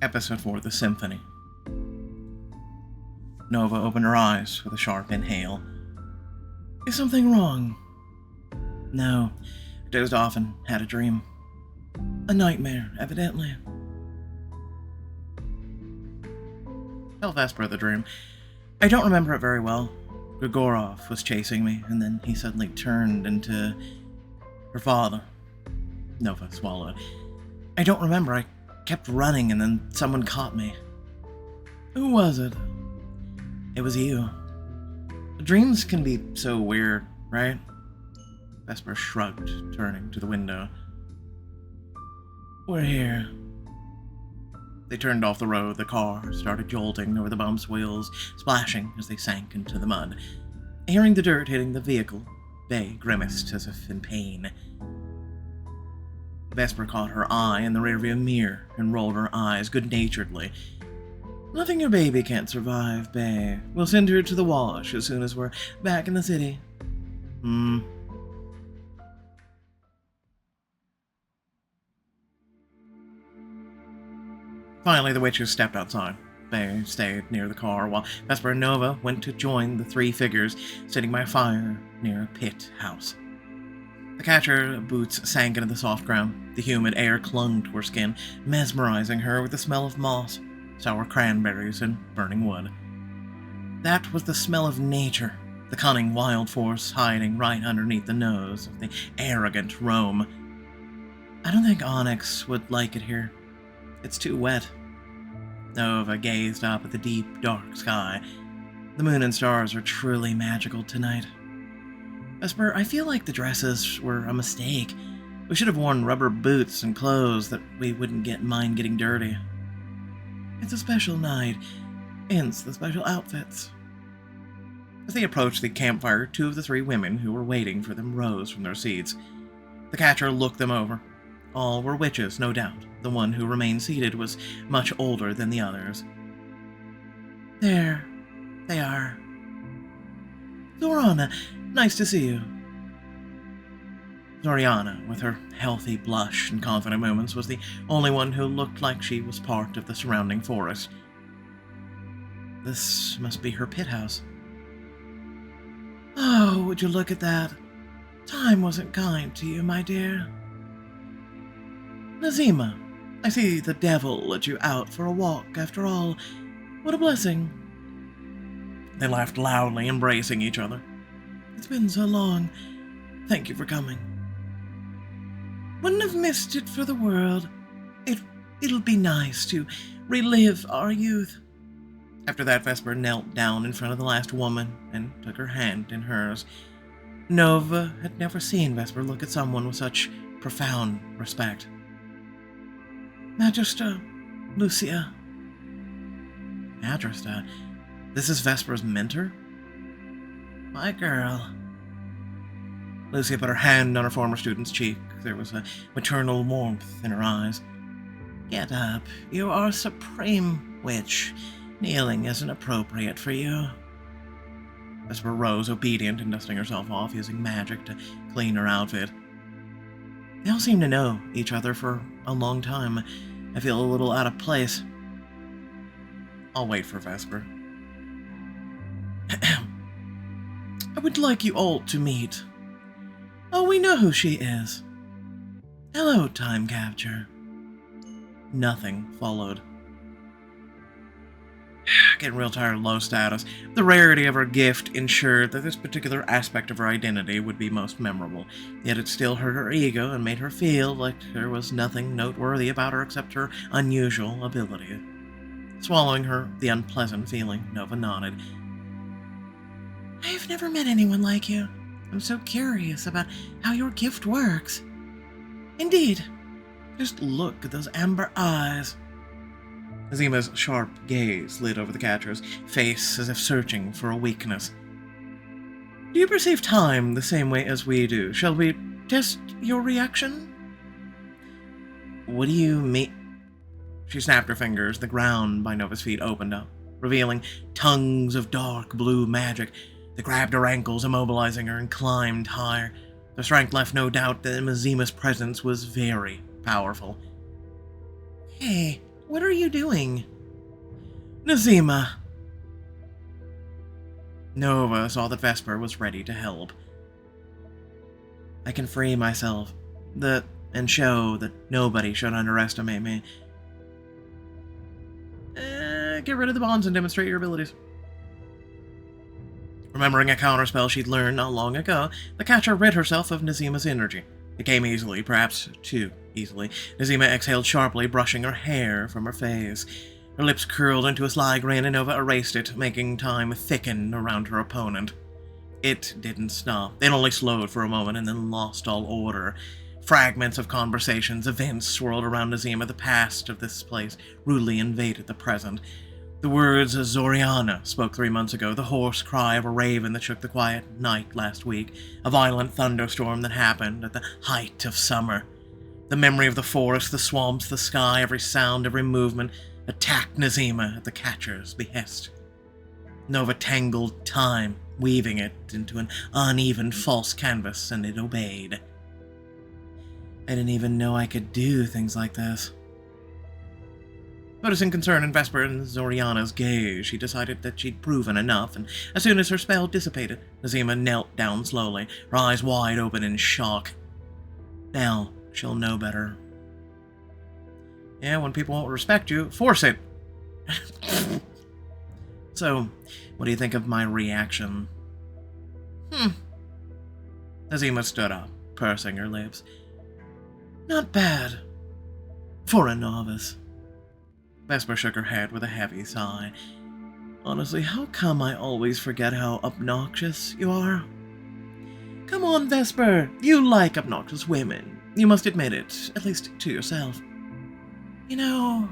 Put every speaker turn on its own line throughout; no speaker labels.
Episode 4, The Symphony. Nova opened her eyes with a sharp inhale. Is something wrong? No, I dozed off and had a dream. A nightmare, evidently. Tell Vesper the dream. I don't remember it very well. Grigorov was chasing me, and then he suddenly turned into her father. Nova swallowed. I don't remember. I kept running, and then someone caught me. Who was it? It was you. Dreams can be so weird, right? Vesper shrugged, turning to the window. We're here. They turned off the road. The car started jolting over the bump's wheels, splashing as they sank into the mud. Hearing the dirt hitting the vehicle, Bay grimaced as if in pain. Vesper caught her eye in the rearview mirror and rolled her eyes good-naturedly. Nothing your baby can't survive, Bay. We'll send her to the wash as soon as we're back in the city. Finally, the witches stepped outside. Bay stayed near the car while Vesper and Nova went to join the three figures sitting by a fire near a pit house. The catcher boots sank into the soft ground. The humid air clung to her skin, mesmerizing her with the smell of moss, sour cranberries, and burning wood. That was the smell of nature, the cunning wild force hiding right underneath the nose of the arrogant Rome. I don't think Onyx would like it here. It's too wet. Nova gazed up at the deep, dark sky. The moon and stars are truly magical tonight. Vesper, I feel like the dresses were a mistake. We should have worn rubber boots and clothes that we wouldn't mind getting dirty. It's a special night, hence the special outfits. As they approached the campfire, two of the three women who were waiting for them rose from their seats. The catcher looked them over. All were witches, no doubt. The one who remained seated was much older than the others. There they are. Zorana, nice to see you. Zoriana, with her healthy blush and confident movements, was the only one who looked like she was part of the surrounding forest. This must be her pit house. Oh, would you look at that? Time wasn't kind to you, my dear. Nazima, I see the devil let you out for a walk after all. What a blessing. They laughed loudly, embracing each other. It's been so long. Thank you for coming. Wouldn't have missed it for the world. It'll be nice to relive our youth. After that, Vesper knelt down in front of the last woman and took her hand in hers. Nova had never seen Vesper look at someone with such profound respect. Magister, Lucia. Magister? This is Vesper's mentor? My girl. Lucia put her hand on her former student's cheek. There was a maternal warmth in her eyes. Get up. You are supreme witch. Kneeling isn't appropriate for you. Vesper rose, obedient and dusting herself off, using magic to clean her outfit. They all seem to know each other for a long time. I feel a little out of place. I'll wait for Vesper. I would like you all to meet. Oh, we know who she is. Hello, Time Capture. Nothing followed. Getting real tired of low status. The rarity of her gift ensured that this particular aspect of her identity would be most memorable, yet it still hurt her ego and made her feel like there was nothing noteworthy about her except her unusual ability. Swallowing the unpleasant feeling, Nova nodded. I've never met anyone like you. I'm so curious about how your gift works. Indeed. Just look at those amber eyes. Nazima's sharp gaze slid over the catcher's face as if searching for a weakness. Do you perceive time the same way as we do? Shall we test your reaction? What do you mean? She snapped her fingers. The ground by Nova's feet opened up, revealing tongues of dark blue magic. They grabbed her ankles, immobilizing her, and climbed higher. The strength left no doubt that Nazima's presence was very powerful. Hey, What are you doing? Nazima! Nova saw that Vesper was ready to help. I can free myself, and show that nobody should underestimate me. Get rid of the bonds and demonstrate your abilities. Remembering a counterspell she'd learned not long ago, the catcher rid herself of Nazima's energy. It came easily, perhaps too easily. Nazima exhaled sharply, brushing her hair from her face. Her lips curled into a sly grin, and Nova erased it, making time thicken around her opponent. It didn't stop. It only slowed for a moment and then lost all order. Fragments of conversations, events swirled around Nazima. The past of this place rudely invaded the present. The words Zoriana spoke 3 months ago, the hoarse cry of a raven that shook the quiet night last week, a violent thunderstorm that happened at the height of summer. The memory of the forest, the swamps, the sky, every sound, every movement, attacked Nazima at the catcher's behest. Nova tangled time, weaving it into an uneven false canvas, and it obeyed. I didn't even know I could do things like this. Noticing concern in Vesper and Zoriana's gaze, she decided that she'd proven enough, and as soon as her spell dissipated, Nazima knelt down slowly, her eyes wide open in shock. Now she'll know better. Yeah, when people won't respect you, force it! So, what do you think of my reaction? Nazima stood up, pursing her lips. Not bad. For a novice. Vesper shook her head with a heavy sigh. Honestly, how come I always forget how obnoxious you are? Come on, Vesper. You like obnoxious women. You must admit it, at least to yourself. You know,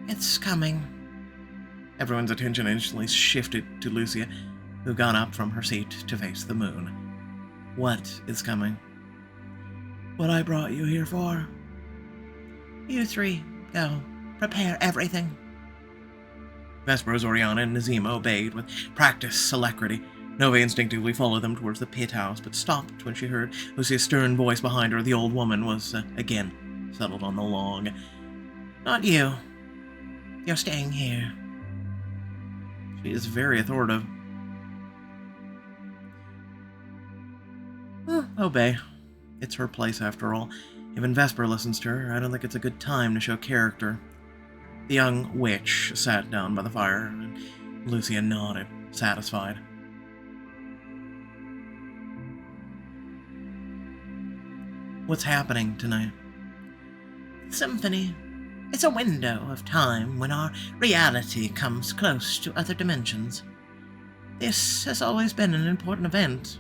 it's coming. Everyone's attention instantly shifted to Lucia, who got up from her seat to face the moon. What is coming? What I brought you here for. You three, go. Prepare everything. Vesper, Zoriana, and Nazima obeyed with practiced alacrity. Nova instinctively followed them towards the pit house, but stopped when she heard Lucia's stern voice behind her. The old woman was, again, settled on the log. Not you. You're staying here. She is very authoritative. Obey. It's her place, after all. Even Vesper listens to her. I don't think it's a good time to show character. The young witch sat down by the fire, and Lucia nodded, satisfied. What's happening tonight? Symphony. It's a window of time when our reality comes close to other dimensions. This has always been an important event.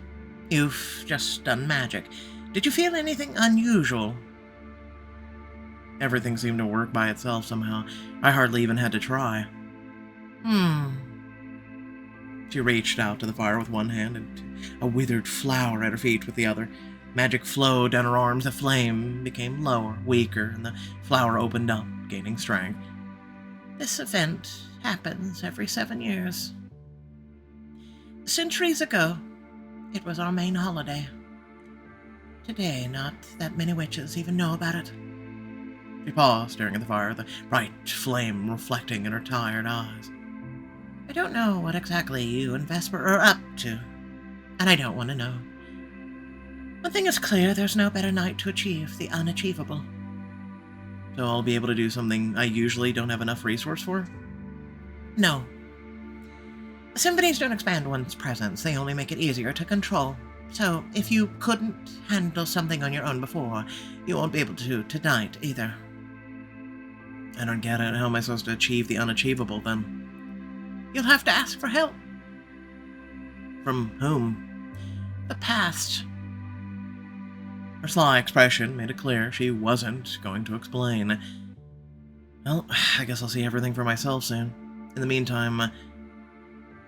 You've just done magic. Did you feel anything unusual? Everything seemed to work by itself somehow. I hardly even had to try. She reached out to the fire with one hand and a withered flower at her feet with the other. Magic flowed down her arms. The flame became lower, weaker, and the flower opened up, gaining strength. This event happens every 7 years. Centuries ago, it was our main holiday. Today, not that many witches even know about it. She paused, staring at the fire, the bright flame reflecting in her tired eyes. I don't know what exactly you and Vesper are up to, and I don't want to know. One thing is clear, there's no better night to achieve the unachievable. So I'll be able to do something I usually don't have enough resource for? No. Symphonies don't expand one's presence, they only make it easier to control. So, if you couldn't handle something on your own before, you won't be able to tonight either. I don't get it. How am I supposed to achieve the unachievable, then? You'll have to ask for help. From whom? The past. Her sly expression made it clear she wasn't going to explain. Well, I guess I'll see everything for myself soon. In the meantime,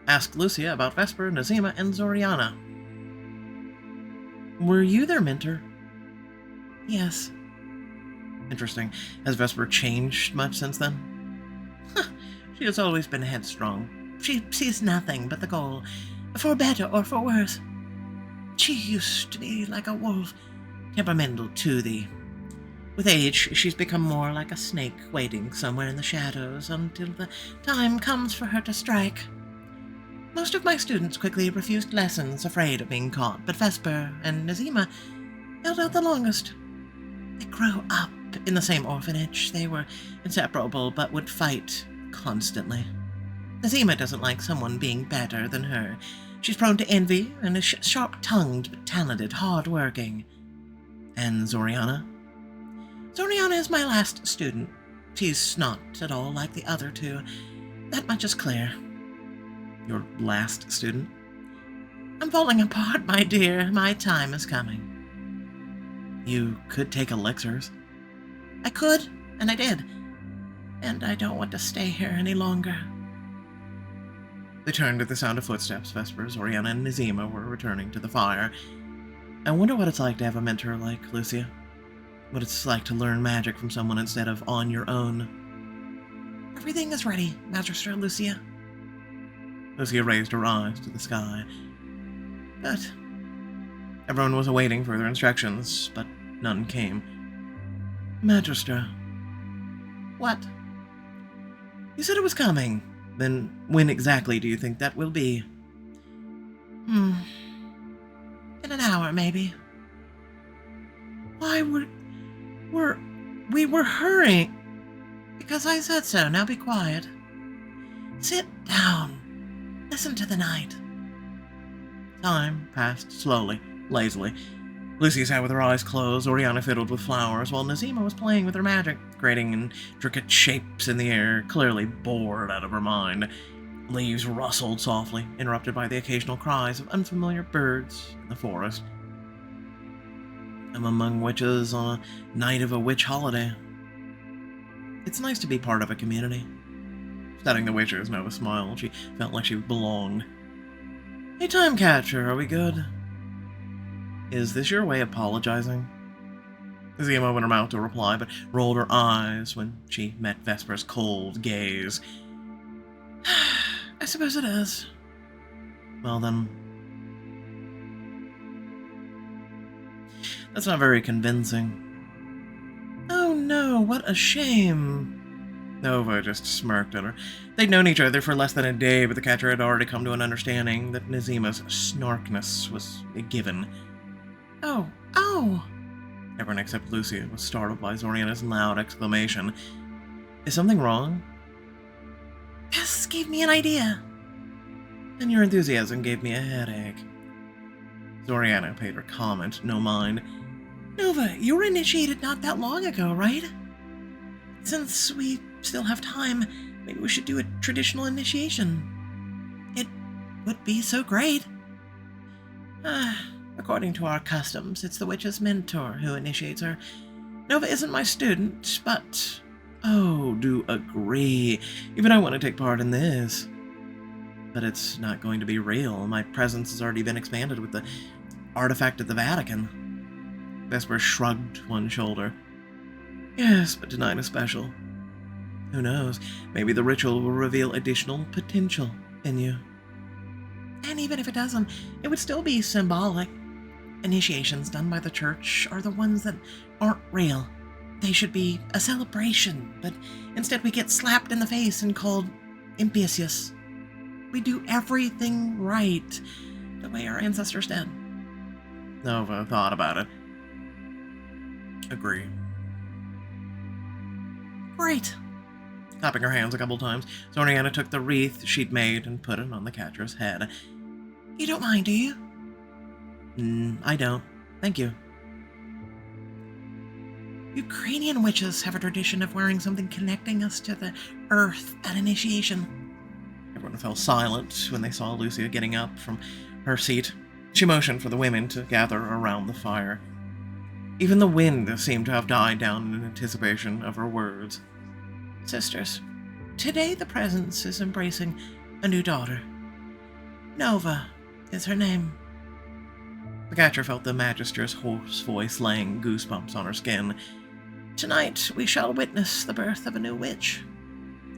ask Lucia about Vesper, Nazima, and Zoriana. Were you their mentor? Yes. Interesting. Has Vesper changed much since then? She has always been headstrong. She sees nothing but the goal, for better or for worse. She used to be like a wolf, temperamental to the With age, she's become more like a snake waiting somewhere in the shadows until the time comes for her to strike. Most of my students quickly refused lessons, afraid of being caught, but Vesper and Nazima held out the longest. They grew up in the same orphanage. They were inseparable, but would fight constantly. Nazima doesn't like someone being better than her. She's prone to envy and is sharp-tongued but talented, hard-working. And Zoriana? Zoriana is my last student. She's not at all like the other two. That much is clear. Your last student? I'm falling apart, my dear. My time is coming. You could take elixirs. I could, and I did. And I don't want to stay here any longer. They turned at the sound of footsteps. Vesper, Zoriana, and Nazima were returning to the fire. I wonder what it's like to have a mentor like Lucia. What it's like to learn magic from someone instead of on your own. Everything is ready, Magister Lucia. Lucia raised her eyes to the sky. But everyone was awaiting further instructions, but none came. Magister. What? You said it was coming. Then when exactly do you think that will be? In an hour, maybe. Why we were hurrying. Because I said so. Now be quiet. Sit down. Listen to the night. Time passed slowly, lazily. Lucy sat with her eyes closed, Oriana fiddled with flowers, while Nazima was playing with her magic, creating intricate shapes in the air, clearly bored out of her mind. Leaves rustled softly, interrupted by the occasional cries of unfamiliar birds in the forest. I'm among witches on a night of a witch holiday. It's nice to be part of a community. Studying the witches, Nova smiled. She felt like she belonged. Hey, Time Catcher, are we good? Is this your way of apologizing? Nazima opened her mouth to reply, but rolled her eyes when she met Vesper's cold gaze. I suppose it is. Well then. That's not very convincing. Oh no, what a shame. Nova just smirked at her. They'd known each other for less than a day, but the catcher had already come to an understanding that Nazima's snarkness was a given. Oh! Everyone except Lucia was startled by Zoriana's loud exclamation. Is something wrong? This gave me an idea. And your enthusiasm gave me a headache. Zoriana paid her comment no mind. Nova, you were initiated not that long ago, right? Since we still have time, maybe we should do a traditional initiation. It would be so great. According to our customs, it's the witch's mentor who initiates her. Nova isn't my student, but... Oh, do agree. Even I want to take part in this. But it's not going to be real. My presence has already been expanded with the artifact at the Vatican. Vesper shrugged one shoulder. Yes, but tonight is special. Who knows? Maybe the ritual will reveal additional potential in you. And even if it doesn't, it would still be symbolic. Initiations done by the church are the ones that aren't real. They should be a celebration, but instead we get slapped in the face and called impious. We do everything right, the way our ancestors did. Nova thought about it. Agree. Great. Clapping her hands a couple times, Zoriana took the wreath she'd made and put it on the catcher's head. You don't mind, do you? I don't. Thank you. Ukrainian witches have a tradition of wearing something connecting us to the earth at initiation. Everyone fell silent when they saw Lucia getting up from her seat. She motioned for the women to gather around the fire. Even the wind seemed to have died down in anticipation of her words. Sisters, today the presence is embracing a new daughter. Nova is her name. The catcher felt the magister's hoarse voice laying goosebumps on her skin. Tonight we shall witness the birth of a new witch.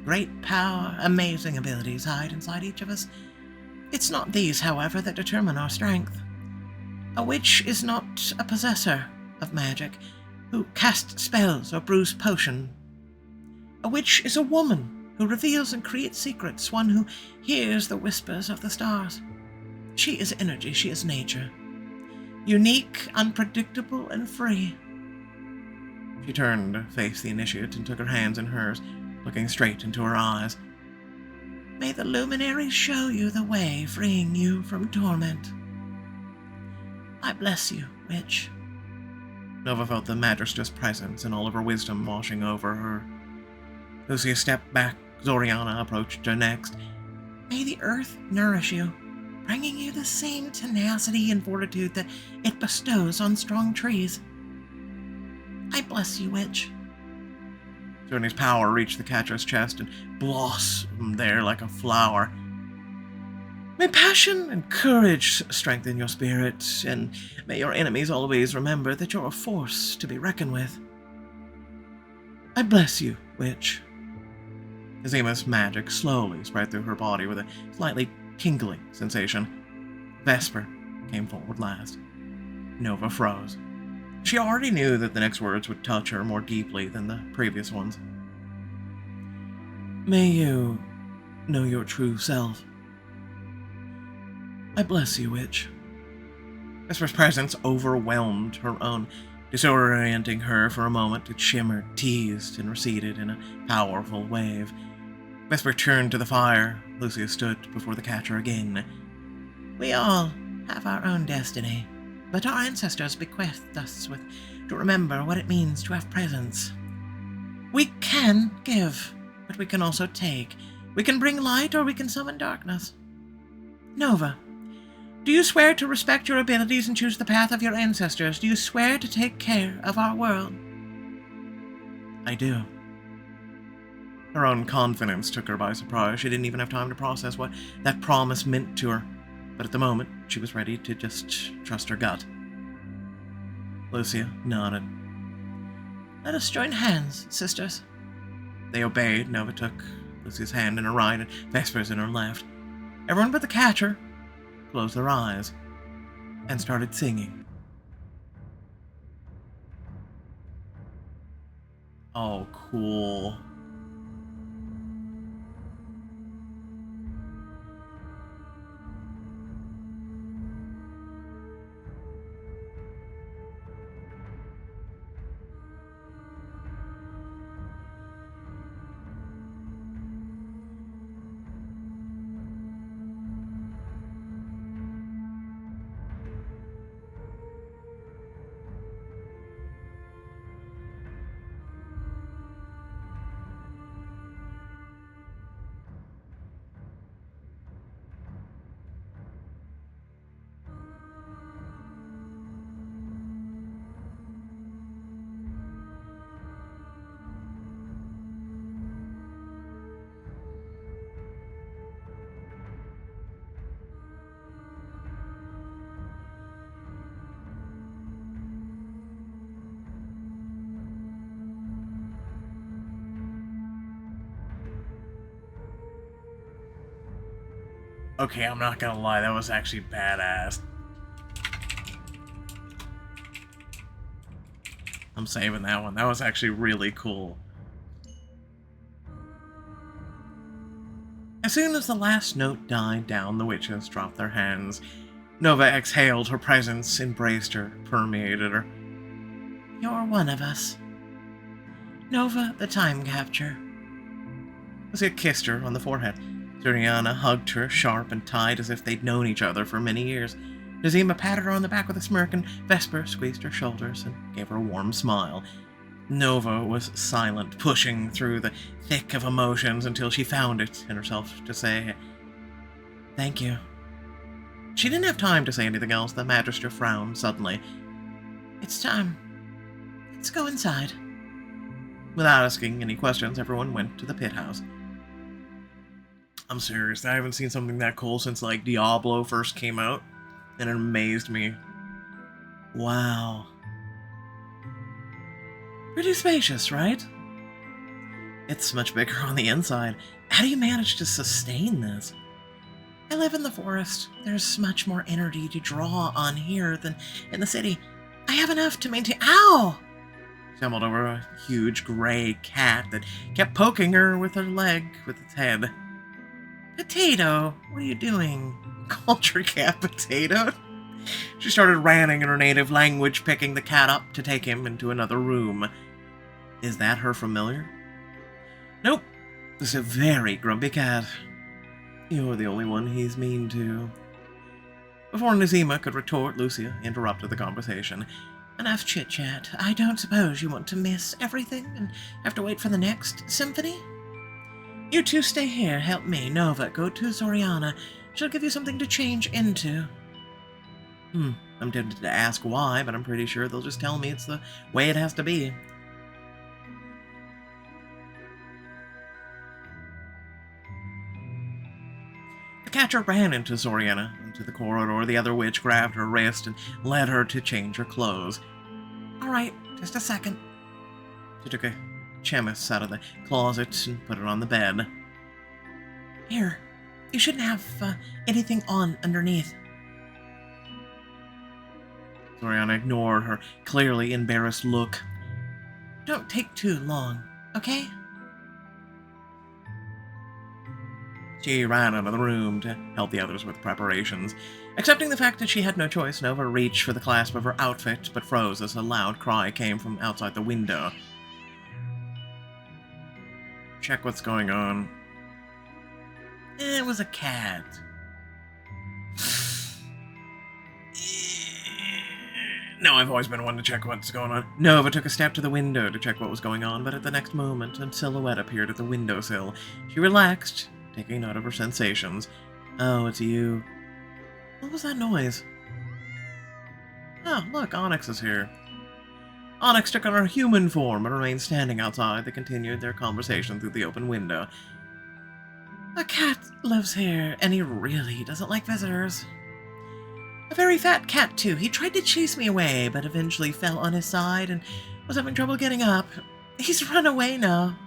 Great power, amazing abilities hide inside each of us. It's not these, however, that determine our strength. A witch is not a possessor of magic. who cast spells or brews potion. A witch is a woman who reveals and creates secrets, one who hears the whispers of the stars. She is energy, she is nature. Unique, unpredictable, and free. She turned to face the initiate and took her hands in hers, looking straight into her eyes. May the luminaries show you the way, freeing you from torment. I bless you, witch. Nova felt the Magistress' presence and all of her wisdom washing over her. Lucia stepped back. Zoriana approached her next. May the earth nourish you, bringing you the same tenacity and fortitude that it bestows on strong trees. I bless you, witch. Journey's power reached the catcher's chest and blossomed there like a flower. May passion and courage strengthen your spirit, and may your enemies always remember that you're a force to be reckoned with. I bless you, witch. Azima's magic slowly spread through her body with a slightly tingling sensation. Vesper came forward last. Nova froze. She already knew that the next words would touch her more deeply than the previous ones. May you know your true self. I bless you, witch. Vesper's presence overwhelmed her own, disorienting her for a moment. It shimmered, teased, and receded in a powerful wave. Vesper turned to the fire. Lucia stood before the catcher again. We all have our own destiny, but our ancestors bequeathed us with to remember what it means to have presence. We can give, but we can also take. We can bring light or we can summon darkness. Nova, do you swear to respect your abilities and choose the path of your ancestors? Do you swear to take care of our world? I do. Her own confidence took her by surprise. She didn't even have time to process what that promise meant to her. But at the moment, she was ready to just trust her gut. Lucia nodded. Let us join hands, sisters. They obeyed. Nova took Lucia's hand in her right and Vesper's in her left. Everyone but the catcher closed their eyes and started singing. Oh, cool. Okay, I'm not gonna lie, that was actually badass. I'm saving that one. That was actually really cool. As soon as the last note died down, the witches dropped their hands. Nova exhaled. Her presence embraced her, permeated her. You're one of us. Nova, the time capture. Lucia kissed her on the forehead. Zoriana hugged her, sharp and tight, as if they'd known each other for many years. Nazima patted her on the back with a smirk, and Vesper squeezed her shoulders and gave her a warm smile. Nova was silent, pushing through the thick of emotions until she found it in herself to say, Thank you. She didn't have time to say anything else. The Magister frowned suddenly. It's time. Let's go inside. Without asking any questions, everyone went to the pit house. I'm serious, I haven't seen something that cool since, like, Diablo first came out, and it amazed me. Wow. Pretty spacious, right? It's much bigger on the inside. How do you manage to sustain this? I live in the forest. There's much more energy to draw on here than in the city. I have enough to maintain— Ow! Stumbled over a huge gray cat that kept poking her with her leg with its head. Potato, what are you doing? Culture cat Potato? She started ranting in her native language, picking the cat up to take him into another room. Is that her familiar? Nope. This is a very grumpy cat. You're the only one he's mean to. Before Nazima could retort, Lucia interrupted the conversation. Enough chit-chat. I don't suppose you want to miss everything and have to wait for the next symphony? You two stay here, help me. Nova, go to Zoriana. She'll give you something to change into. I'm tempted to ask why, but I'm pretty sure they'll just tell me it's the way it has to be. The catcher ran into Zoriana, into the corridor. The other witch grabbed her wrist and led her to change her clothes. All right, just a second. She took a chemise out of the closet and put it on the bed. Here, you shouldn't have anything on underneath. Zoriana ignored her clearly embarrassed look. Don't take too long, okay? She ran out of the room to help the others with preparations. Accepting the fact that she had no choice, Nova reached for the clasp of her outfit, but froze as a loud cry came from outside the window. Check what's going on. It was a cat. No, I've always been one to check what's going on. Nova took a step to the window to check what was going on, but at the next moment, a silhouette appeared at the windowsill. She relaxed, taking note of her sensations. Oh, it's you. What was that noise? Oh, look, Onyx is here. Onyx took on her human form and remained standing outside. They continued their conversation through the open window. A cat lives here, and he really doesn't like visitors. A very fat cat, too. He tried to chase me away, but eventually fell on his side and was having trouble getting up. He's run away now.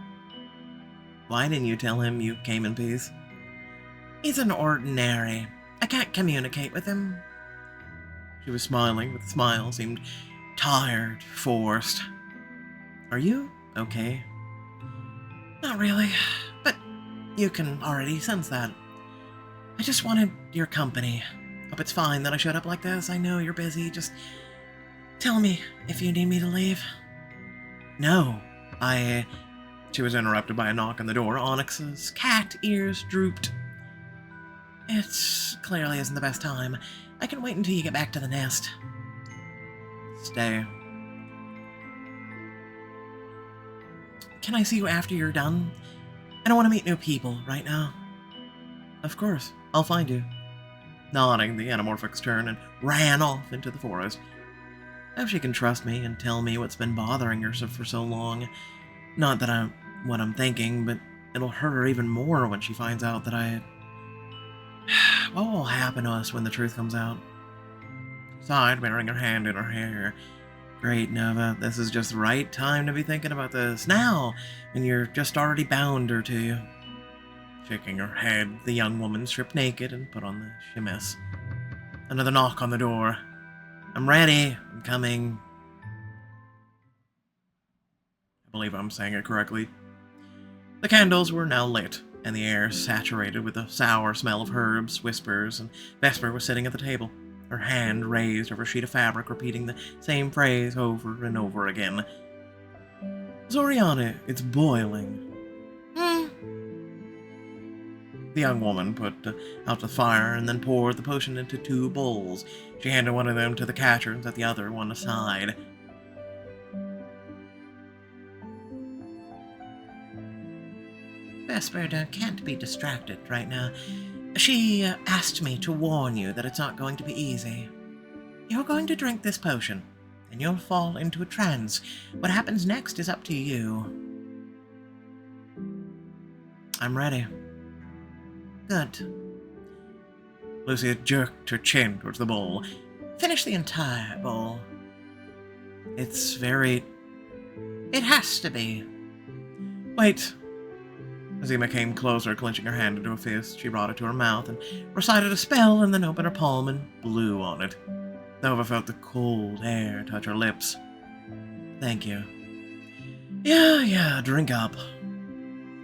Why didn't you tell him you came in peace? He's an ordinary. I can't communicate with him. She was smiling, but the smile seemed tired, forced. Are you okay? Not really, but you can already sense that. I just wanted your company. Hope it's fine that I showed up like this. I know you're busy. Just tell me if you need me to leave. No, She was interrupted by a knock on the door. Onyx's cat ears drooped. It clearly isn't the best time. I can wait until you get back to the nest. Stay. Can I see you after you're done? I don't want to meet new people right now. Of course, I'll find you. Nodding, the anamorphics turned and ran off into the forest. I hope she can trust me and tell me what's been bothering her for so long. Not that what I'm thinking, but it'll hurt her even more when she finds out that I... What will happen to us when the truth comes out? She sighed, burying her hand in her hair. Great, Nova. This is just the right time to be thinking about this. Now, when you're just already bound her to you. Shaking her head, the young woman stripped naked and put on the chemise. Another knock on the door. I'm ready. I'm coming. I believe I'm saying it correctly. The candles were now lit, and the air saturated with the sour smell of herbs, whispers, and Vesper was sitting at the table, her hand raised over a sheet of fabric, repeating the same phrase over and over again. Zoriana, it's boiling. The young woman put out the fire and then poured the potion into 2 bowls. She handed one of them to the catcher and set the other one aside. Vesper can't be distracted right now. She asked me to warn you that it's not going to be easy. You're going to drink this potion, and you'll fall into a trance. What happens next is up to you. I'm ready. Good. Lucia jerked her chin towards the bowl. Finish the entire bowl. It's very... It has to be. Wait. Azima came closer, clenching her hand into a fist. She brought it to her mouth and recited a spell and then opened her palm and blew on it. Nova felt the cold air touch her lips. Thank you. Yeah, drink up.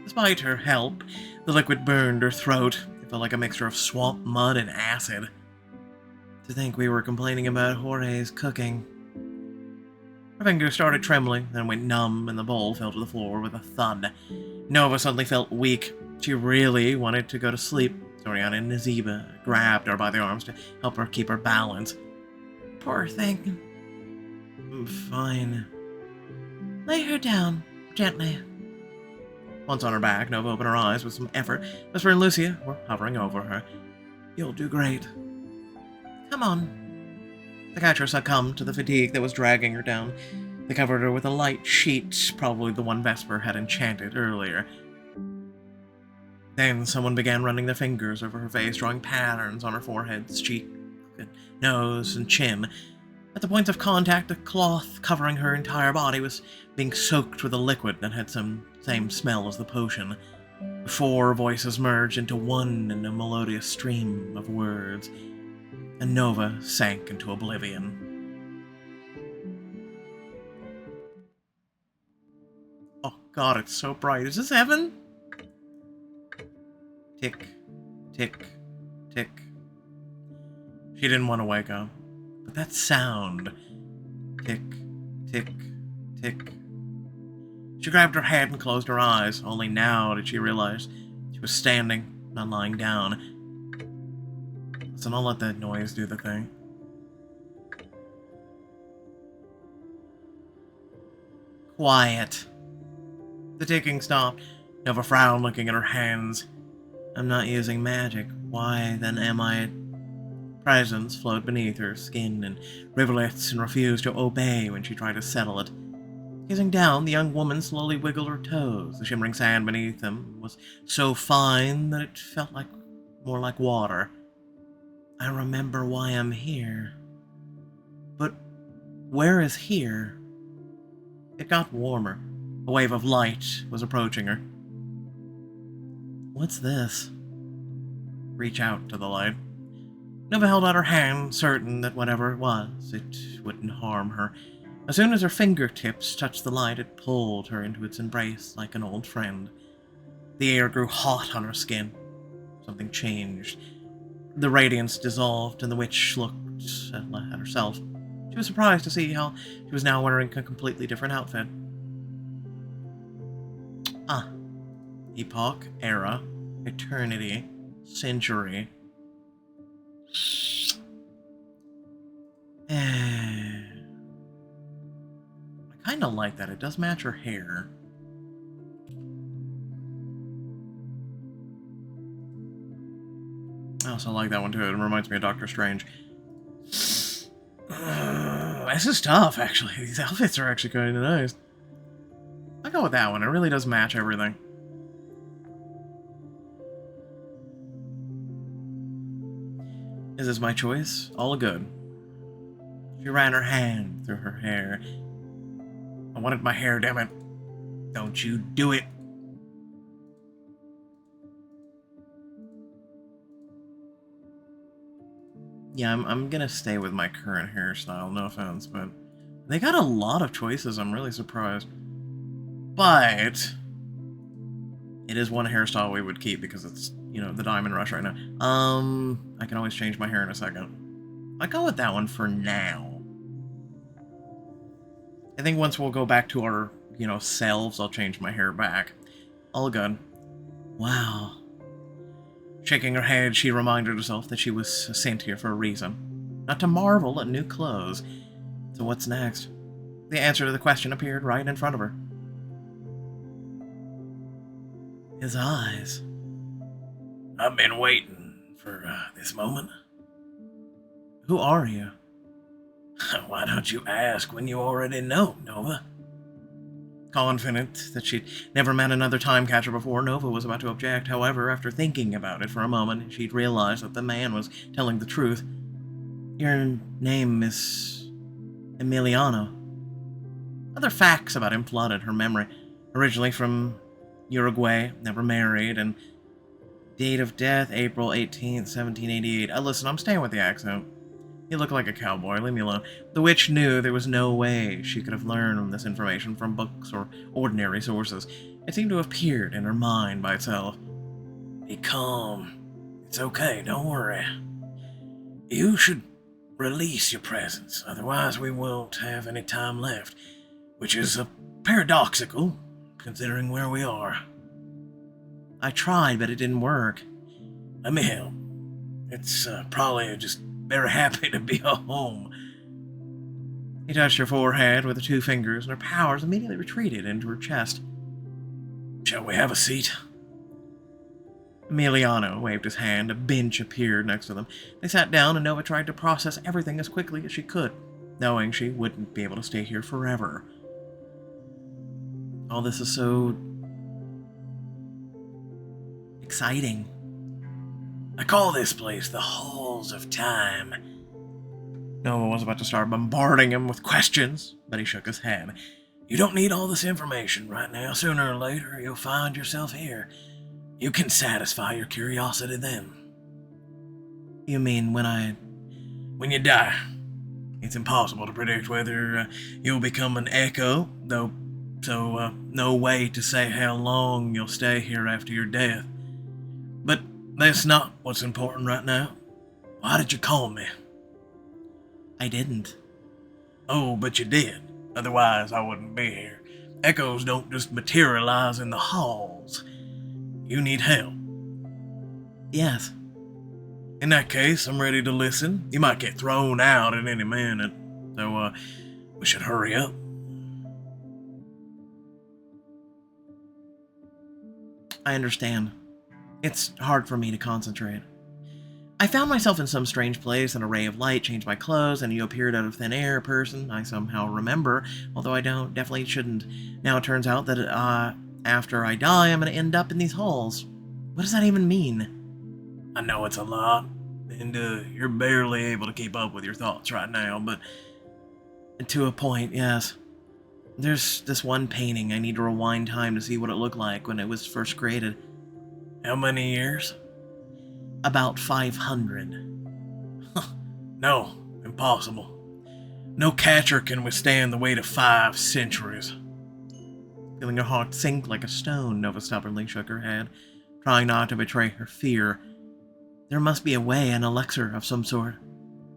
Despite her help, the liquid burned her throat. It felt like a mixture of swamp mud and acid. To think we were complaining about Jorge's cooking. Her fingers started trembling, then went numb, and the bowl fell to the floor with a thud. Nova suddenly felt weak. She really wanted to go to sleep. Soriana and Naziba grabbed her by the arms to help her keep her balance. Poor thing. Fine. Lay her down, gently. Once on her back, Nova opened her eyes with some effort. Vesper and Lucia were hovering over her. You'll do great. Come on. The catcher succumbed to the fatigue that was dragging her down. They covered her with a light sheet, probably the one Vesper had enchanted earlier. Then someone began running their fingers over her face, drawing patterns on her forehead, cheek, nose, and chin. At the points of contact, the cloth covering her entire body was being soaked with a liquid that had some same smell as the potion. 4 voices merged into one in a melodious stream of words, and Nova sank into oblivion. Oh god, it's so bright. Is this heaven? Tick, tick, tick. She didn't want to wake up. But that sound. Tick, tick, tick. She grabbed her head and closed her eyes. Only now did she realize she was standing, not lying down. Listen, I'll let that noise do the thing. Quiet. The ticking stopped. Nova frowned, looking at her hands. I'm not using magic. Why, then, am I? Presence flowed beneath her skin in rivulets and refused to obey when she tried to settle it. Gazing down, the young woman slowly wiggled her toes. The shimmering sand beneath them was so fine that it felt more like water. I remember why I'm here. But where is here? It got warmer. A wave of light was approaching her. What's this? Reach out to the light. Nova held out her hand, certain that whatever it was, it wouldn't harm her. As soon as her fingertips touched the light, it pulled her into its embrace like an old friend. The air grew hot on her skin. Something changed. The radiance dissolved, and the witch looked at herself. She was surprised to see how she was now wearing a completely different outfit. Epoch, era, eternity, century. I kind of like that. It does match her hair. I also like that one too. It reminds me of Doctor Strange. This is tough, actually. These outfits are actually kind of nice. I'll go with that one. It really does match everything. Is this my choice? All good. She ran her hand through her hair. I wanted my hair, damn it. Don't you do it. Yeah, I'm gonna stay with my current hairstyle, no offense, but they got a lot of choices. I'm really surprised. But it is one hairstyle we would keep because it's, you know, the Diamond Rush right now. I can always change my hair in a second. I'll go with that one for now. I think once we'll go back to our, you know, selves, I'll change my hair back. All good. Wow. Shaking her head, she reminded herself that she was sent here for a reason. Not to marvel at new clothes. So what's next? The answer to the question appeared right in front of her. His eyes. I've been waiting for this moment. Who are you? Why don't you ask when you already know, Nova? Confident that she'd never met another time catcher before, Nova was about to object. However, after thinking about it for a moment, she'd realized that the man was telling the truth. Your name is Emiliano. Other facts about him flooded her memory. Originally from Uruguay, never married, and date of death, April 18th, 1788. Listen, I'm staying with the accent. You look like a cowboy, leave me alone. The witch knew there was no way she could have learned this information from books or ordinary sources. It seemed to have appeared in her mind by itself. Be calm. It's okay, don't worry. You should release your presence, otherwise we won't have any time left, which is paradoxical, considering where we are. I tried, but it didn't work. Let me help. It's probably just very happy to be home. He touched her forehead with the 2 fingers, and her powers immediately retreated into her chest. Shall we have a seat? Emiliano waved his hand. A bench appeared next to them. They sat down, and Nova tried to process everything as quickly as she could, knowing she wouldn't be able to stay here forever. All this is so exciting. I call this place the Halls of Time. Nova was about to start bombarding him with questions, but he shook his head. You don't need all this information right now. Sooner or later, you'll find yourself here. You can satisfy your curiosity then. You mean when you die? It's impossible to predict whether you'll become an echo, though, so no way to say how long you'll stay here after your death. But that's not what's important right now. Why did you call me? I didn't. Oh, but you did. Otherwise, I wouldn't be here. Echoes don't just materialize in the halls. You need help. Yes. In that case, I'm ready to listen. You might get thrown out at any minute, so we should hurry up. I understand. It's hard for me to concentrate. I found myself in some strange place, an array of light changed my clothes, and you appeared out of thin air, a person I somehow remember, although I definitely shouldn't. Now it turns out that after I die, I'm going to end up in these halls. What does that even mean? I know it's a lot, and you're barely able to keep up with your thoughts right now, but to a point, yes. There's this one painting I need to rewind time to see what it looked like when it was first created. How many years? About 500. No, impossible. No catcher can withstand the weight of 5 centuries. Feeling her heart sink like a stone, Nova stubbornly shook her head, trying not to betray her fear. There must be a way, an elixir of some sort.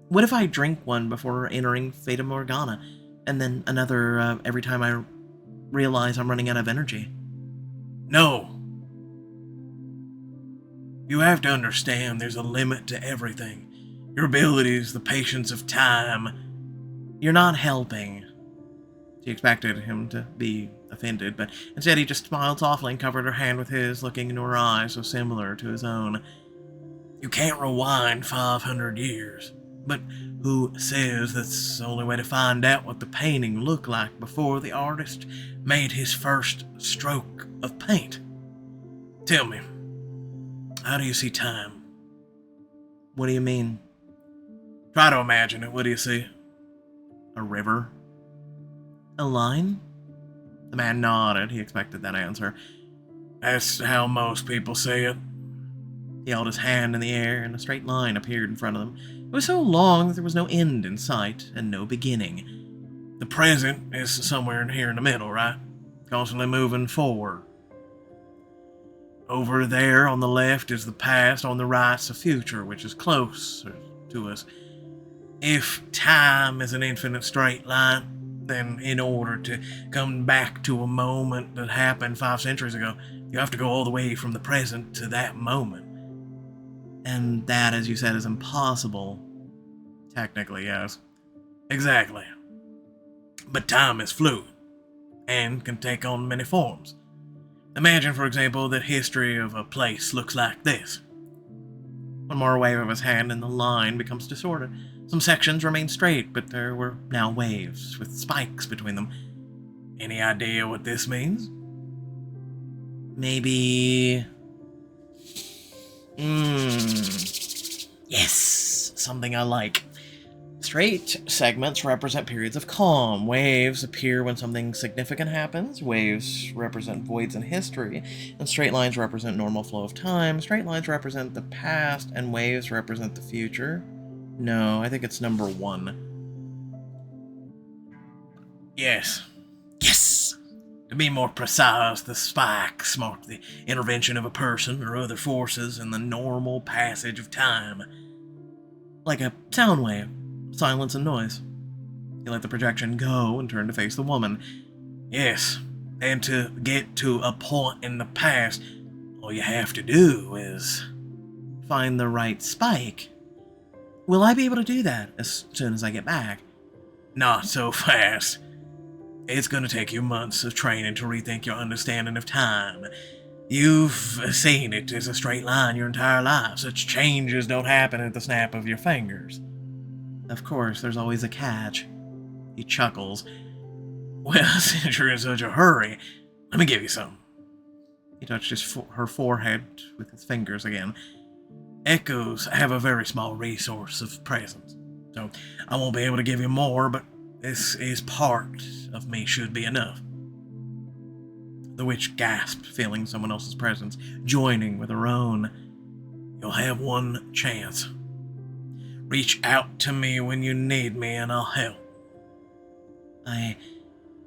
What if I drink one before entering Fata Morgana, and then another every time I realize I'm running out of energy? No. You have to understand there's a limit to everything. Your abilities, the patience of time. You're not helping. She expected him to be offended, but instead he just smiled softly and covered her hand with his, looking into her eyes so similar to his own. You can't rewind 500 years, but who says that's the only way to find out what the painting looked like before the artist made his first stroke of paint? Tell me, how do you see time? What do you mean? Try to imagine it. What do you see? A river? A line? The man nodded. He expected that answer. That's how most people see it. He held his hand in the air, and a straight line appeared in front of them. It was so long that there was no end in sight, and no beginning. The present is somewhere in here in the middle, right? Constantly moving forward. Over there on the left is the past, on the right's the future, which is closer to us. If time is an infinite straight line, then in order to come back to a moment that happened 5 centuries ago, you have to go all the way from the present to that moment. And that, as you said, is impossible. Technically, yes. Exactly. But time is fluid, and can take on many forms. Imagine, for example, that history of a place looks like this. One more wave of his hand and the line becomes distorted. Some sections remain straight, but there were now waves with spikes between them. Any idea what this means? Maybe... Yes, something I like. Straight segments represent periods of calm. Waves appear when something significant happens. Waves represent voids in history. And straight lines represent normal flow of time. Straight lines represent the past, and waves represent the future. No, I think it's number 1. Yes. Yes! To be more precise, the spikes mark the intervention of a person or other forces in the normal passage of time. Like a sound wave, silence and noise. You let the projection go and turn to face the woman. Yes, and to get to a point in the past, all you have to do is find the right spike. Will I be able to do that as soon as I get back? Not so fast. It's going to take you months of training to rethink your understanding of time. You've seen it as a straight line your entire life. Such changes don't happen at the snap of your fingers. Of course, there's always a catch. He chuckles. Well, since you're in such a hurry, let me give you some. He touched her forehead with his fingers again. Echoes have a very small resource of presence, so I won't be able to give you more, but this is part of me should be enough. The witch gasped, feeling someone else's presence, joining with her own. You'll have one chance. Reach out to me when you need me and I'll help.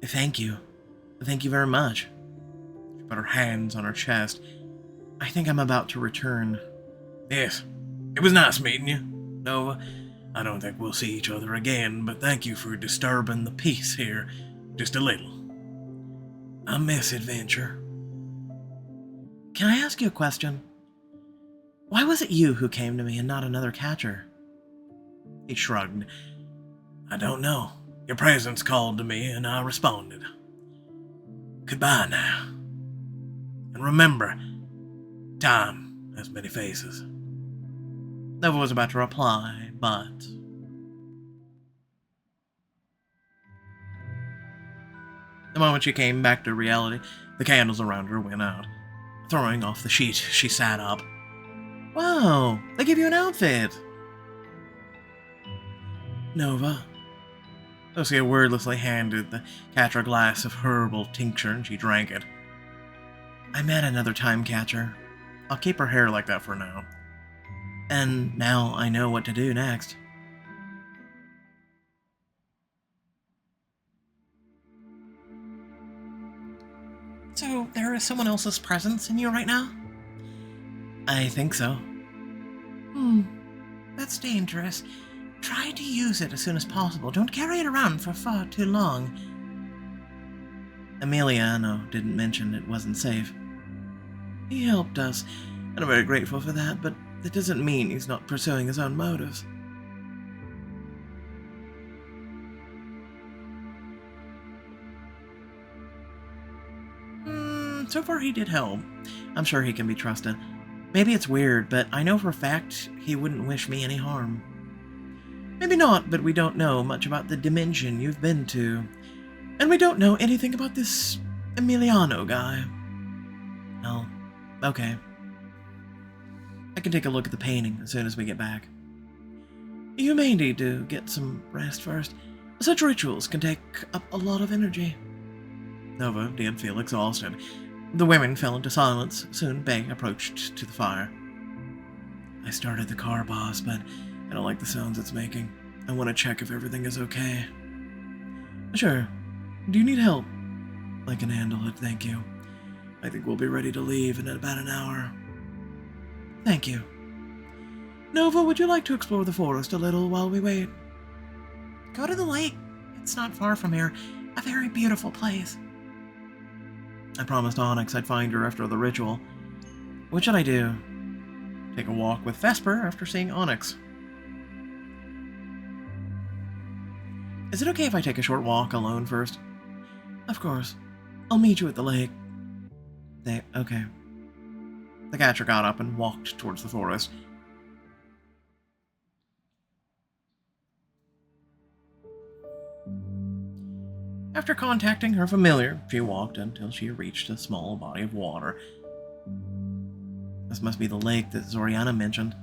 Thank you. Thank you very much. She put her hands on her chest. I think I'm about to return. Yes, it was nice meeting you, Nova. I don't think we'll see each other again, but thank you for disturbing the peace here just a little. I miss adventure. Can I ask you a question? Why was it you who came to me and not another catcher? He shrugged. I don't know. Your presence called to me and I responded. Goodbye now. And remember, time has many faces. Nova was about to reply, but... The moment she came back to reality, the candles around her went out. Throwing off the sheet, she sat up. Wow, they give you an outfit! Nova. Lucia wordlessly handed the catcher a glass of herbal tincture and she drank it. I met another time catcher. I'll keep her hair like that for now. And now I know what to do next. So, there is someone else's presence in you right now? I think so. That's dangerous. Try to use it as soon as possible. Don't carry it around for far too long. Emiliano didn't mention it wasn't safe. He helped us, and I'm very grateful for that, but that doesn't mean he's not pursuing his own motives. So far he did help. I'm sure he can be trusted. Maybe it's weird, but I know for a fact he wouldn't wish me any harm. Maybe not, but we don't know much about the dimension you've been to. And we don't know anything about this Emiliano guy. Oh, okay. I can take a look at the painting as soon as we get back. You may need to get some rest first. Such rituals can take up a lot of energy. Nova did feel exhausted. The women fell into silence. Soon Bay approached to the fire. I started the car, boss, but I don't like the sounds it's making. I want to check if everything is okay. Sure. Do you need help? I can handle it, thank you. I think we'll be ready to leave in about an hour. Thank you. Nova, would you like to explore the forest a little while we wait? Go to the lake. It's not far from here. A very beautiful place. I promised Onyx I'd find her after the ritual. What should I do? Take a walk with Vesper after seeing Onyx. Is it okay if I take a short walk alone first? Of course. I'll meet you at the lake. Okay. The catcher got up and walked towards the forest. After contacting her familiar, she walked until she reached a small body of water. This must be the lake that Zoriana mentioned.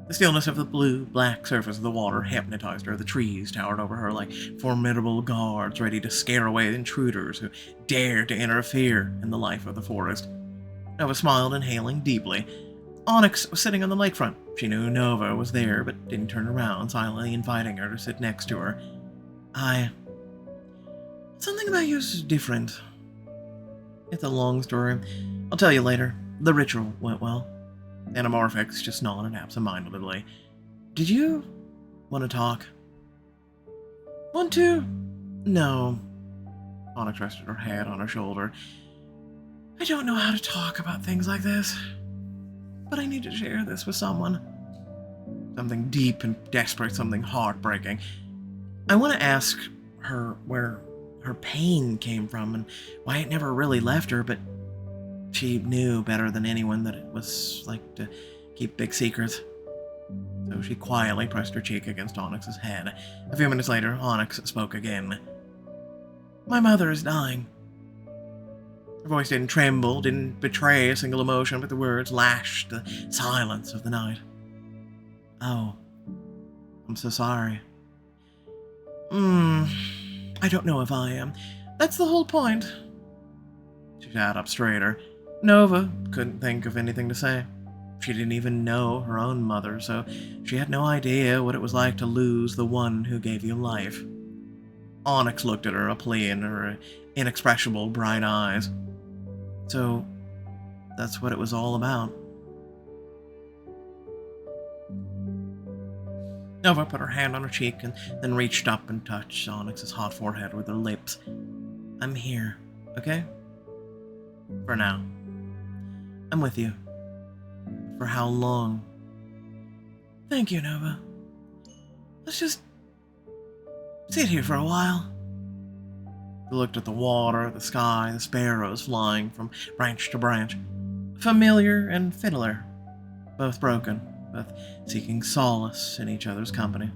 The stillness of the blue-black surface of the water hypnotized her. The trees towered over her like formidable guards ready to scare away intruders who dared to interfere in the life of the forest. Nova smiled, inhaling deeply. Onyx was sitting on the lakefront. She knew Nova was there, but didn't turn around, silently inviting her to sit next to her. Something about you is different. It's a long story. I'll tell you later. The ritual went well. Anamorphix just nodded absentmindedly. Did you want to talk? Want to? No. Onyx rested her head on her shoulder. I don't know how to talk about things like this, but I need to share this with someone. Something deep and desperate, something heartbreaking. I want to ask her where her pain came from and why it never really left her, but she knew better than anyone that it was like to keep big secrets. So she quietly pressed her cheek against Onyx's head. A few minutes later, Onyx spoke again. My mother is dying. Her voice didn't tremble, didn't betray a single emotion, but the words lashed the silence of the night. Oh, I'm so sorry. I don't know if I am. That's the whole point. She sat up straighter. Nova couldn't think of anything to say. She didn't even know her own mother, so she had no idea what it was like to lose the one who gave you life. Onyx looked at her, a plea in her inexpressible bright eyes. So, that's what it was all about. Nova put her hand on her cheek and then reached up and touched Onyx's hot forehead with her lips. I'm here, okay? For now. I'm with you. For how long? Thank you, Nova. Let's just sit here for a while. They looked at the water, the sky, the sparrows flying from branch to branch. Familiar and fiddler. Both broken, both seeking solace in each other's company.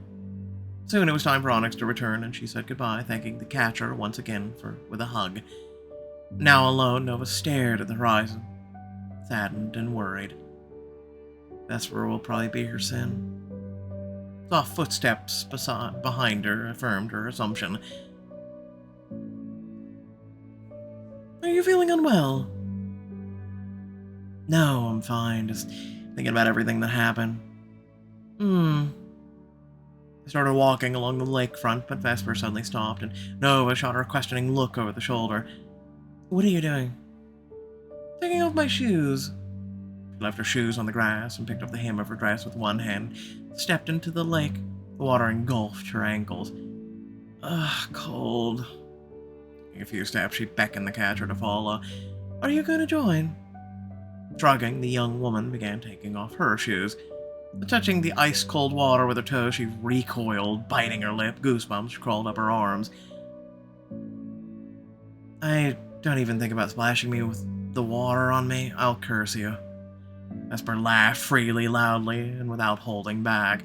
Soon it was time for Onyx to return, and she said goodbye, thanking the catcher once again with a hug. Now alone, Nova stared at the horizon, saddened and worried. Vesper will probably be her sin. Soft footsteps behind her affirmed her assumption. Are you feeling unwell? No, I'm fine, just thinking about everything that happened. They started walking along the lakefront, but Vesper suddenly stopped, and Nova shot her a questioning look over the shoulder. What are you doing? Taking off my shoes. She left her shoes on the grass and picked up the hem of her dress with one hand, stepped into the lake. The water engulfed her ankles. Ugh, cold. Taking a few steps, she beckoned the catcher to follow. Are you going to join? Shrugging, the young woman began taking off her shoes. Touching the ice-cold water with her toes, she recoiled, biting her lip. Goosebumps crawled up her arms. I don't even think about splashing me with the water on me. I'll curse you. Vesper laughed freely, loudly, and without holding back.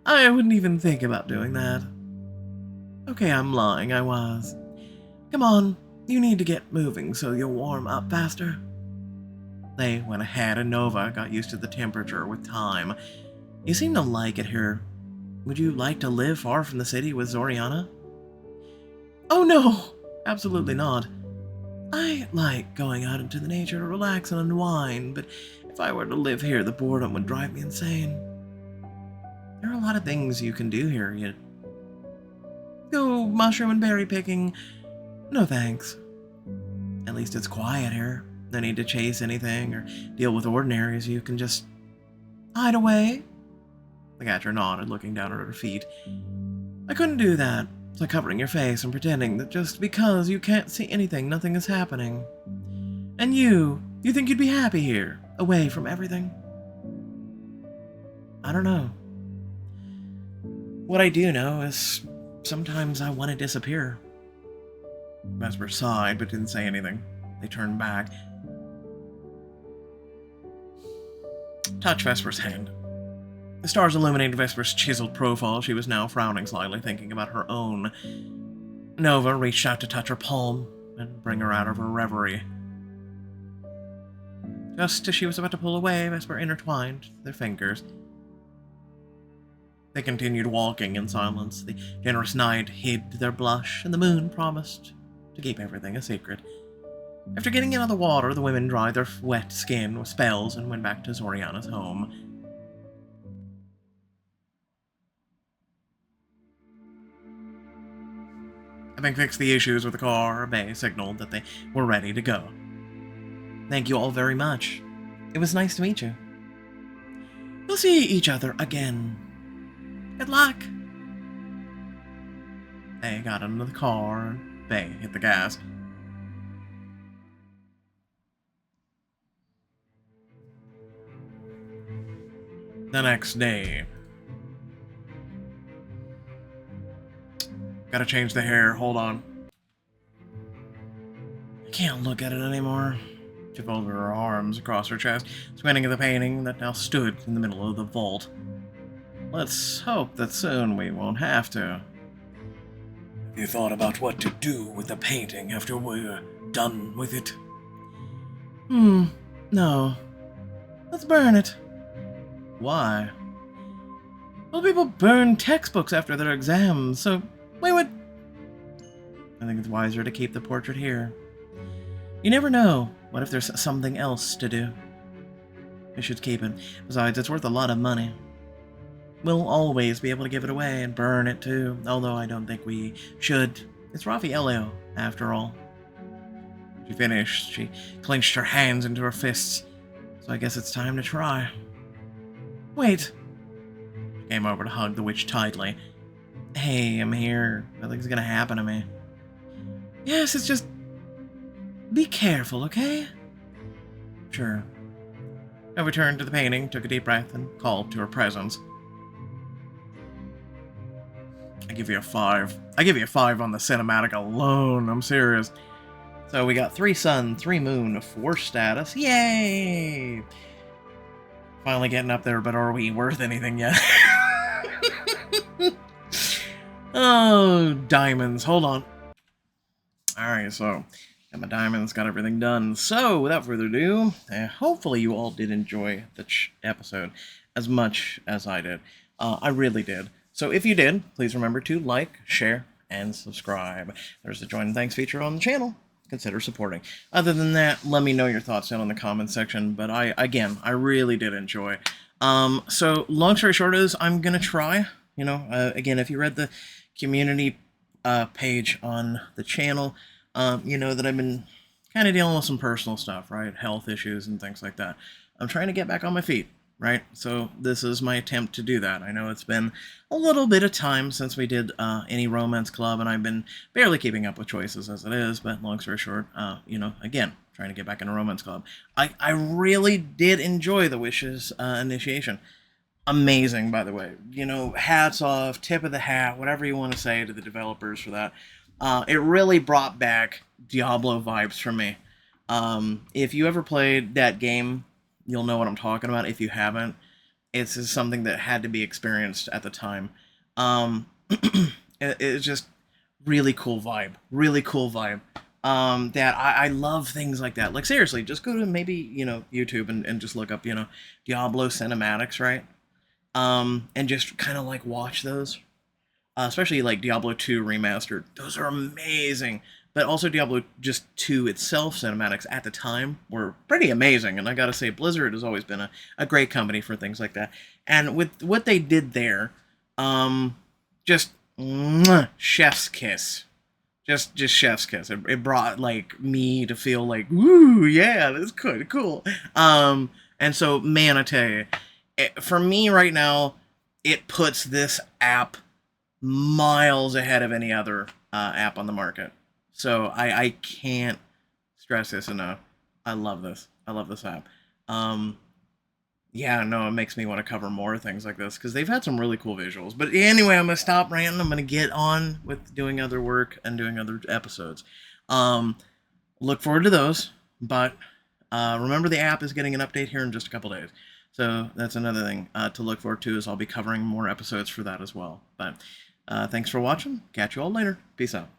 I wouldn't even think about doing that. Okay, I'm lying, I was. Come on, you need to get moving so you'll warm up faster. They went ahead, and Nova got used to the temperature with time. You seem to like it here. Would you like to live far from the city with Zoriana? Oh no, absolutely not. I like going out into the nature to relax and unwind, but if I were to live here, the boredom would drive me insane. There are a lot of things you can do here. You go mushroom and berry picking. No thanks. At least it's quiet here. No need to chase anything or deal with ordinaries. You can just hide away. The catcher nodded, looking down at her feet. I couldn't do that. It's like covering your face and pretending that just because you can't see anything, nothing is happening. And you think you'd be happy here, away from everything? I don't know. What I do know is sometimes I want to disappear. Vesper sighed, but didn't say anything. They turned back. Touch Vesper's hand. The stars illuminated Vesper's chiseled profile. She was now frowning slightly, thinking about her own. Nova reached out to touch her palm and bring her out of her reverie. Just as she was about to pull away, Vesper intertwined their fingers. They continued walking in silence. The generous night hid their blush, and the moon promised to keep everything a secret. After getting out of the water, the women dried their wet skin with spells and went back to Zoriana's home. Having fixed the issues with the car, Bay signaled that they were ready to go. Thank you all very much. It was nice to meet you. We'll see each other again. Good luck. Bay got into the car, and Bay hit the gas. The next day. Gotta change the hair, hold on. I can't look at it anymore. She folded her arms across her chest, squinting at the painting that now stood in the middle of the vault. Let's hope that soon we won't have to. Have you thought about what to do with the painting after we're done with it? No. Let's burn it. Why? Well, people burn textbooks after their exams, so why would... I think it's wiser to keep the portrait here. You never know. What if there's something else to do? We should keep it. Besides, it's worth a lot of money. We'll always be able to give it away and burn it too, although I don't think we should. It's Raffaello, after all. She finished. She clenched her hands into her fists. So I guess it's time to try. Wait. She came over to hug the witch tightly. Hey, I'm here. Nothing's gonna happen to me. Yes, it's just... Be careful, okay? Sure. I returned to the painting, took a deep breath, and called to her presence. I give you a 5. I give you a 5 on the cinematic alone. I'm serious. So we got 3 sun, 3 moon, 4 status. Yay! Finally getting up there, but are we worth anything yet? Oh, diamonds. Hold on. Alright, so got my diamonds, got everything done. So, without further ado, hopefully you all did enjoy the episode as much as I did. I really did. So if you did, please remember to like, share, and subscribe. There's the join and thanks feature on the channel. Consider supporting. Other than that, let me know your thoughts down in the comments section. But I really did enjoy. So long story short is, I'm gonna try. You know, again, if you read the community page on the channel, you know that I've been kind of dealing with some personal stuff, right? Health issues and things like that. I'm trying to get back on my feet, right? So this is my attempt to do that. I know it's been a little bit of time since we did any romance club, and I've been barely keeping up with choices as it is, but long story short, you know, again, trying to get back into romance club. I really did enjoy the Wishes initiation. Amazing, by the way. You know, hats off, tip of the hat, whatever you want to say to the developers for that. It really brought back Diablo vibes for me. If you ever played that game, you'll know what I'm talking about. If you haven't, it's something that had to be experienced at the time. It's just really cool vibe. Really cool vibe. That I love things like that. Like, seriously, just go to maybe, you know, YouTube and just look up, you know, Diablo cinematics, right? And just kind of like watch those. Especially like Diablo 2 Remastered. Those are amazing. But also Diablo just 2 itself cinematics at the time were pretty amazing. And I gotta say, Blizzard has always been a great company for things like that. And with what they did there, just chef's kiss. Just chef's kiss. It brought like me to feel like, woo, yeah, that's good, cool. And so, man, I tell you, for me right now, it puts this app miles ahead of any other app on the market. So I can't stress this enough. I love this. I love this app. Yeah, no, it makes me want to cover more things like this because they've had some really cool visuals. But anyway, I'm going to stop ranting. I'm going to get on with doing other work and doing other episodes. Look forward to those. But remember, the app is getting an update here in just a couple days. So that's another thing to look forward to, is I'll be covering more episodes for that as well. But thanks for watching. Catch you all later. Peace out.